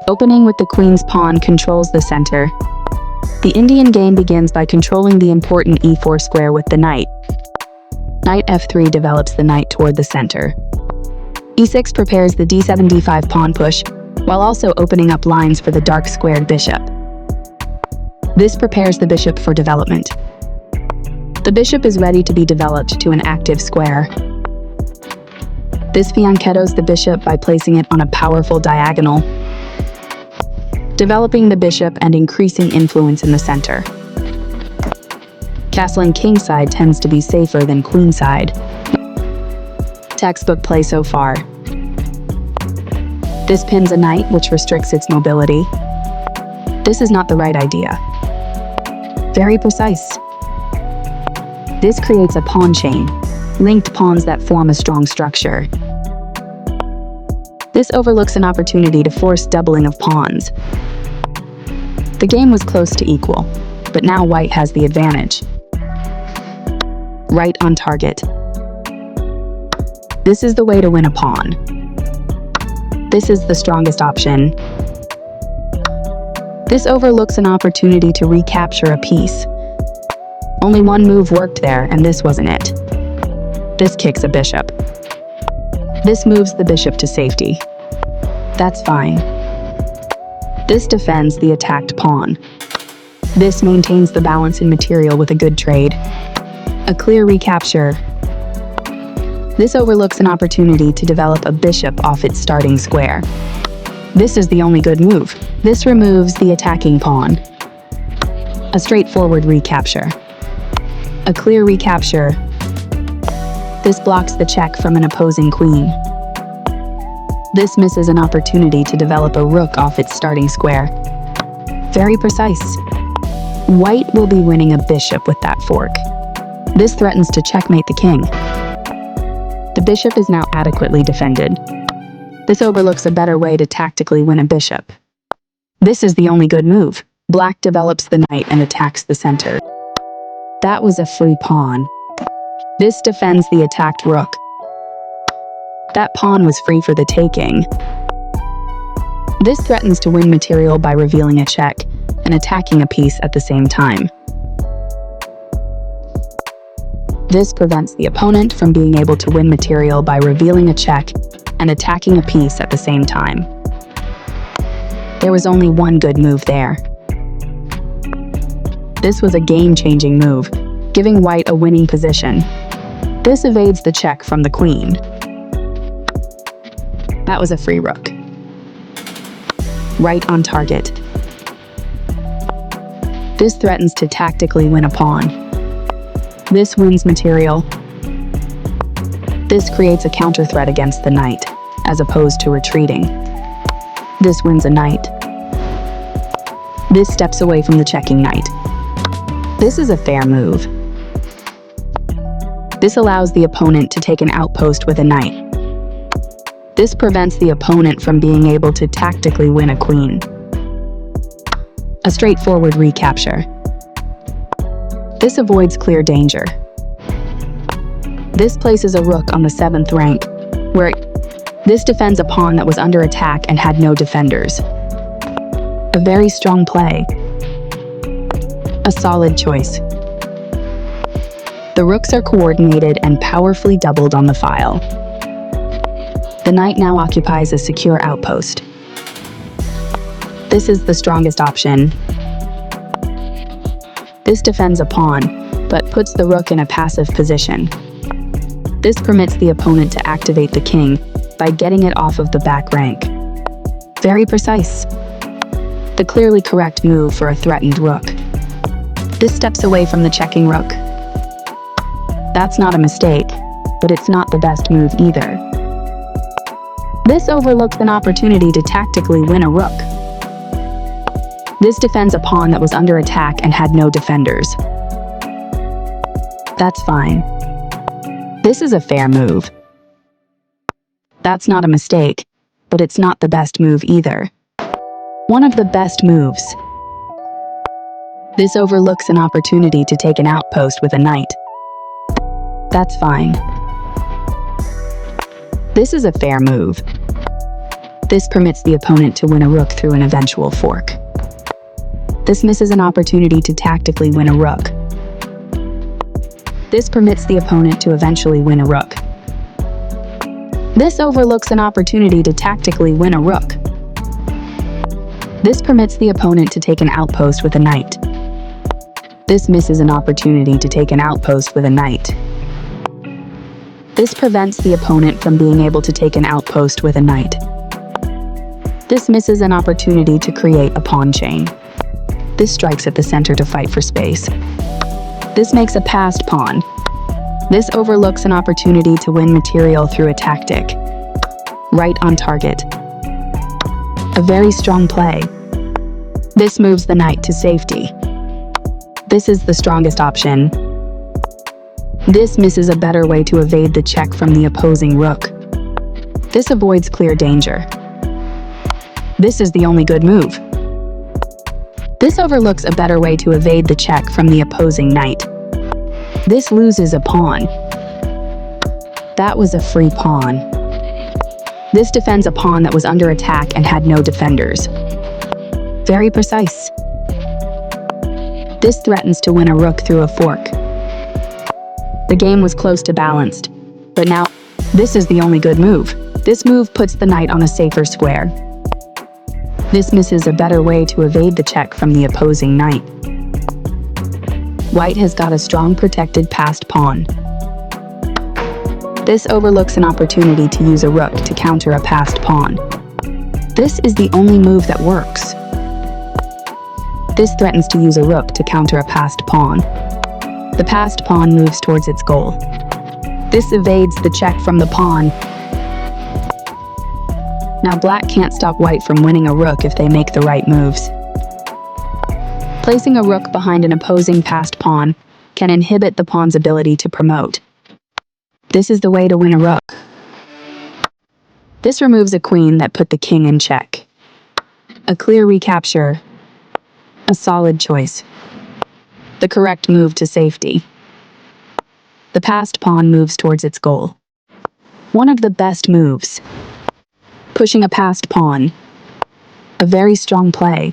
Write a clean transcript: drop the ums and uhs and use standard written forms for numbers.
Opening with the queen's pawn controls the center. The Indian game begins by controlling the important e4 square with the knight. Knight f3 develops the knight toward the center. e6 prepares the d7 d5 pawn push, while also opening up lines for the dark squared bishop. This prepares the bishop for development. The bishop is ready to be developed to an active square. This fianchettos the bishop by placing it on a powerful diagonal, developing the bishop and increasing influence in the center. Castling kingside tends to be safer than queenside. Textbook play so far. This pins a knight, which restricts its mobility. This is not the right idea. Very precise. This creates a pawn chain, linked pawns that form a strong structure. This overlooks an opportunity to force doubling of pawns. The game was close to equal, but now white has the advantage. Right on target. This is the way to win a pawn. This is the strongest option. This overlooks an opportunity to recapture a piece. Only one move worked there, and this wasn't it. This kicks a bishop. This moves the bishop to safety. That's fine. This defends the attacked pawn. This maintains the balance in material with a good trade. A clear recapture. This overlooks an opportunity to develop a bishop off its starting square. This is the only good move. This removes the attacking pawn. A straightforward recapture. A clear recapture. This blocks the check from an opposing queen. This misses an opportunity to develop a rook off its starting square. Very precise. White will be winning a bishop with that fork. This threatens to checkmate the king. The bishop is now adequately defended. This overlooks a better way to tactically win a bishop. This is the only good move. Black develops the knight and attacks the center. That was a free pawn. This defends the attacked rook. That pawn was free for the taking. This threatens to win material by revealing a check and attacking a piece at the same time. This prevents the opponent from being able to win material by revealing a check and attacking a piece at the same time. There was only one good move there. This was a game-changing move, giving white a winning position. This evades the check from the queen. That was a free rook. Right on target. This threatens to tactically win a pawn. This wins material. This creates a counter threat against the knight, as opposed to retreating. This wins a knight. This steps away from the checking knight. This is a fair move. This allows the opponent to take an outpost with a knight. This prevents the opponent from being able to tactically win a queen. A straightforward recapture. This avoids clear danger. This places a rook on the 7th rank, where this defends a pawn that was under attack and had no defenders. A very strong play. A solid choice. The rooks are coordinated and powerfully doubled on the file. The knight now occupies a secure outpost. This is the strongest option. This defends a pawn, but puts the rook in a passive position. This permits the opponent to activate the king by getting it off of the back rank. Very precise. The clearly correct move for a threatened rook. This steps away from the checking rook. That's not a mistake, but it's not the best move either. This overlooks an opportunity to tactically win a rook. This defends a pawn that was under attack and had no defenders. That's fine. This is a fair move. That's not a mistake, but it's not the best move either. One of the best moves. This overlooks an opportunity to take an outpost with a knight. That's fine. This is a fair move. This permits the opponent to win a rook through an eventual fork. This misses an opportunity to tactically win a rook. This permits the opponent to eventually win a rook. This overlooks an opportunity to tactically win a rook. This permits the opponent to take an outpost with a knight. This misses an opportunity to take an outpost with a knight. This prevents the opponent from being able to take an outpost with a knight. This misses an opportunity to create a pawn chain. This strikes at the center to fight for space. This makes a passed pawn. This overlooks an opportunity to win material through a tactic. Right on target. A very strong play. This moves the knight to safety. This is the strongest option. This misses a better way to evade the check from the opposing rook. This avoids clear danger. This is the only good move. This overlooks a better way to evade the check from the opposing knight. This loses a pawn. That was a free pawn. This defends a pawn that was under attack and had no defenders. Very precise. This threatens to win a rook through a fork. The game was close to balanced, but now, this is the only good move. This move puts the knight on a safer square. This misses a better way to evade the check from the opposing knight. White has got a strong protected passed pawn. This overlooks an opportunity to use a rook to counter a passed pawn. This is the only move that works. This threatens to use a rook to counter a passed pawn. The passed pawn moves towards its goal. This evades the check from the pawn. Now black can't stop white from winning a rook if they make the right moves. Placing a rook behind an opposing passed pawn can inhibit the pawn's ability to promote. This is the way to win a rook. This removes a queen that put the king in check. A clear recapture. A solid choice. The correct move to safety. The passed pawn moves towards its goal. One of the best moves. Pushing a passed pawn. A very strong play.